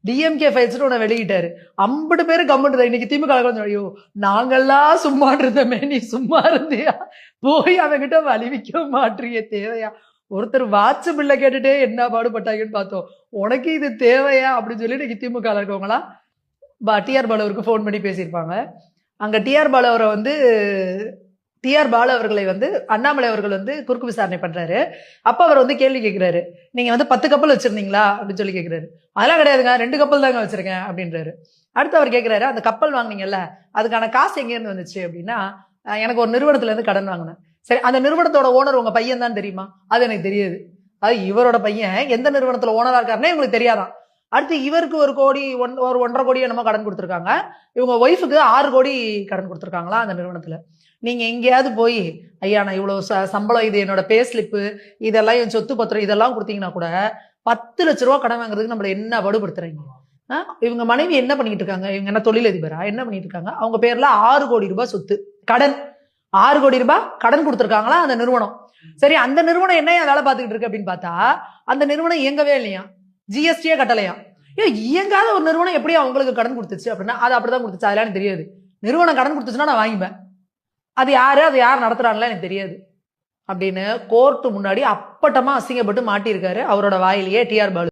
DMK ஃபைல்ஸ்னு ஒன்று வெளியிட்டாரு. 50 பேரு கம்முன்னு இன்னைக்கு திமுக ஐயோ நாங்கெல்லாம் சும்மா இருந்தோமே நீ சும்மா இருந்தியா? போய் அவன்கிட்ட வலிவிக்க மாற்றிய தேவையா? ஒருத்தர் வாட்ச் பில்ல கேட்டுட்டே என்ன பாடுபட்டாங்கன்னு பார்த்தோம். உனக்கு இது தேவையா அப்படின்னு சொல்லி இன்னைக்கு திமுக இருக்கவங்களாம் டிஆர் பாலு அவருக்கு ஃபோன் பண்ணி பேசியிருப்பாங்க. அங்க டிஆர் பாலு அவரை வந்து டிஆர் பாலு அவர்களை வந்து அண்ணாமலை அவர்கள் வந்து குறுக்கு விசாரணை பண்றாரு. அப்ப அவர் வந்து கேள்வி கேட்கிறாரு. நீங்க வந்து 10 கப்பல் வச்சிருந்தீங்களா அப்படின்னு சொல்லி கேட்கிறாரு. அதெல்லாம் கிடையாதுங்க 2 கப்பல் தாங்க வச்சிருக்கேன் அப்படின்றாரு. அடுத்து அவர் கேட்கிறாரு அந்த கப்பல் வாங்குனீங்கல்ல அதுக்கான காசு எங்க இருந்து வந்துச்சு அப்படின்னா எனக்கு ஒரு நிறுவனத்துல இருந்து கடன் வாங்கினேன். சரி அந்த நிறுவனத்தோட ஓனர் உங்க பையன் தான் தெரியுமா? அது எனக்கு தெரியாது. அது இவரோட பையன் எந்த நிறுவனத்துல ஓனரா இருக்காருன்னே உங்களுக்கு தெரியாதான். அடுத்து இவருக்கு 1 கோடி ஒரு 1.5 கோடி என்னமோ கடன் கொடுத்துருக்காங்க. இவங்க ஒய்ஃபுக்கு 6 கோடி கடன் கொடுத்துருக்காங்களா அந்த நிறுவனத்துல. நீங்க எங்கேயாவது போய் ஐயா நான் இவ்வளவு சம்பளம் இது என்னோட பே ஸ்லிப்பு இதெல்லாம் என் சொத்து பத்திரம் இதெல்லாம் கொடுத்தீங்கன்னா கூட 10 லட்ச ரூபா கடன் வாங்குறதுக்கு நம்மள என்ன படுபடுத்துறீங்க? இவங்க மனைவி என்ன பண்ணிட்டு இருக்காங்க? இவங்க என்ன தொழிலதிபரா என்ன பண்ணிட்டு இருக்காங்க? அவங்க பேர்ல 6 கோடி ரூபாய் சொத்து கடன் 6 கோடி ரூபாய் கடன் கொடுத்துருக்காங்களா அந்த நிறுவனம். சரி அந்த நிறுவனம் என்ன வேலை பார்த்துக்கிட்டு இருக்கு அப்படின்னு பார்த்தா அந்த நிறுவனம் இயங்கவே இல்லையா, ஜிஎஸ்டியே கட்டலையா. இயங்காத ஒரு நிறுவனம் எப்படி அவங்களுக்கு கடன் கொடுத்துச்சு அப்படின்னா அது அப்படிதான் கொடுத்துச்சு அதெல்லாம் எனக்கு தெரியாது. நிறுவனம் கடன் கொடுத்துச்சுன்னா நான் வாங்கிப்பேன். அது யார் நடத்துறாங்களா எனக்கு தெரியாது அப்படின்னு கோர்ட்டு முன்னாடி அப்பட்டமா அசிங்கப்பட்டு மாட்டியிருக்காரு அவரோட வாயிலேயே டிஆர் பாலு.